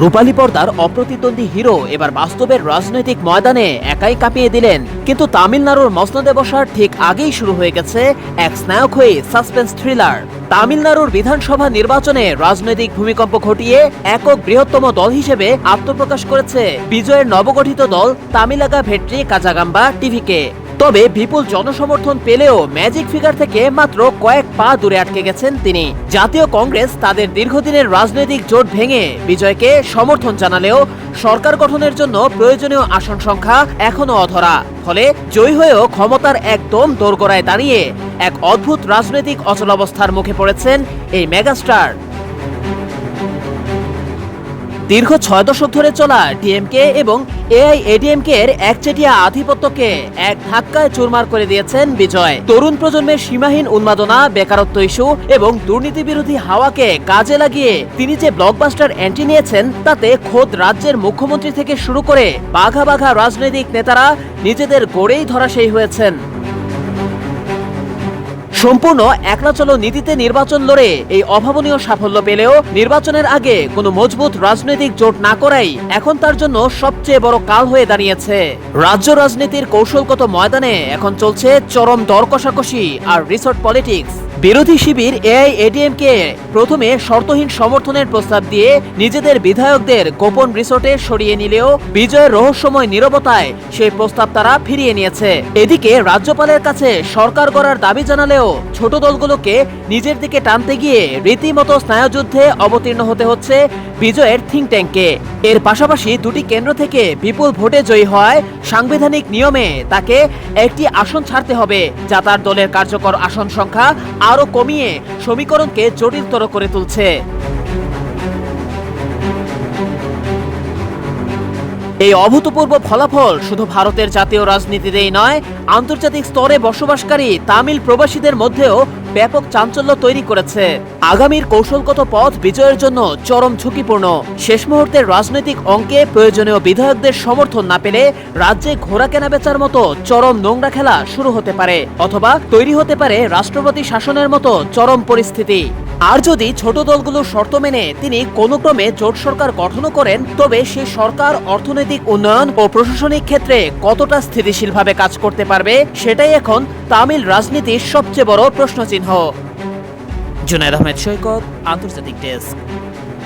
রূপালী পর্দার অপ্রতিদ্বন্দ্বী হিরো এবার বাস্তবের রাজনৈতিক ময়দানে একাই কাঁপিয়ে দিলেন। কিন্তু তামিলনাড়ুর মসনদে বসার ঠিক আগেই শুরু হয়ে গেছে এক স্নায়কহয়ী সাসপেন্স থ্রিলার। তামিলনাড়ুর বিধানসভা নির্বাচনে রাজনৈতিক ভূমিকম্প ঘটিয়ে একক বৃহত্তম দল হিসেবে আত্মপ্রকাশ করেছে বিজয়ের নবগঠিত দল তামিলাগা ভেট্রি কাজাগাম্বা টিভিকে। তবে বিপুল জনসমর্থন পেলেও ম্যাজিক ফিগার থেকে মাত্র কয়েক পা দূরে আটকে গেছেন তিনি। জাতীয় কংগ্রেস তাদের দীর্ঘদিনের রাজনৈতিক জোট ভেঙে বিজয়কে সমর্থন জানালেও সরকার গঠনের জন্য প্রয়োজনীয় আসন সংখ্যা এখনো অধরা। ফলে জয়ী হয়েও ক্ষমতার একদম দোরগোড়ায় দাঁড়িয়ে এক অদ্ভুত রাজনৈতিক অচলাবস্থার মুখে পড়েছেন এই মেগাস্টার। দীর্ঘ 6 দশক ধরে চলা ডিএমকে এবং এআইএডিএমকে এর একচেটিয়া আধিপত্যকে এক ধাক্কায় চুরমার করে দিয়েছেন বিজয়। তরুণ প্রজন্মের সীমাহীন উন্মাদনা, বেকারত্ব ইস্যু এবং দুর্নীতি বিরোধী হাওয়াকে কাজে লাগিয়ে তিনি যে ব্লকবাস্টার এন্ট্রি নিয়েছেন তাতে খোদ রাজ্যের মুখ্যমন্ত্রী থেকে শুরু করে বাঘা বাঘা রাজনৈতিক নেতারা নিজেদের গড়েই ধরাশায়ী হয়েছেন। সম্পূর্ণ একলা চলো নীতিতে নির্বাচন লড়ে এই অভাবনীয় সাফল্য পেলেও নির্বাচনের আগে কোনো মজবুত রাজনৈতিক জোট না করাই এখন তার জন্য সবচেয়ে বড় কাল হয়ে দাঁড়িয়েছে। রাজ্য রাজনীতির কৌশলগত ময়দানে এখন চলছে চরম দর কষাকষি আর রিসর্ট পলিটিক্স। বিরোধী শিবির এআইএডিএমকে প্রথমে শর্তহীন সমর্থনের প্রস্তাব দিয়ে নিজেদের বিধায়কদের গোপন রিসোর্টে সরিয়ে নিলেও বিজয়ের রহস্যময় নীরবতায় সেই প্রস্তাব তারা ফিরিয়ে নিয়েছে। এদিকে রাজ্যপালের কাছে সরকার গড়ার দাবি জানালেও ছোট দলগুলোকে নিজের দিকে টানতে গিয়ে রীতিমতো স্নায়ুযুদ্ধে অবতীর্ণ হতে হচ্ছে বিজয়ের থিঙ্ক ট্যাঙ্ককে। এর পাশাপাশি দুটি কেন্দ্র থেকে বিপুল ভোটে জয়ী হওয়ায় সাংবিধানিক নিয়মে তাকে একটি আসন ছাড়তে হবে, যা তার দলের কার্যকর আসন সংখ্যা আরো কমিয়ে সমীকরণকে জটিলতর করে তুলছে। এই অভূতপূর্ব ফলাফল শুধু ভারতের জাতীয় রাজনীতিতেই নয়, আন্তর্জাতিক স্তরে বসবাসকারী তামিল প্রবাসীদের মধ্যেও ব্যাপক চাঞ্চল্য তৈরি করেছে। আগামীর কৌশলগত পথ বিজয়ের জন্য চরম ঝুঁকিপূর্ণ। শেষ মুহূর্তের রাজনৈতিক অঙ্কে প্রয়োজনীয় বিধায়কদের সমর্থন না পেলে রাজ্যে ঘোড়া কেনা বেচার মতো চরম নোংরা খেলা শুরু হতে পারে, অথবা তৈরি হতে পারে রাষ্ট্রপতি শাসনের মতো চরম পরিস্থিতি। আর যদি ছোট দলগুলোর শর্ত মেনে তিনি কোনো ক্রমে জোট সরকার গঠনও করেন, তবে সেই সরকার অর্থনৈতিক উন্নয়ন ও প্রশাসনিক ক্ষেত্রে কতটা স্থিতিশীলভাবে কাজ করতে পারবে সেটাই এখন তামিল রাজনীতির সবচেয়ে বড় প্রশ্নচিহ্ন। জুনায়েদ আহমেদ সৈকত, আন্তর্জাতিক ডেস্ক।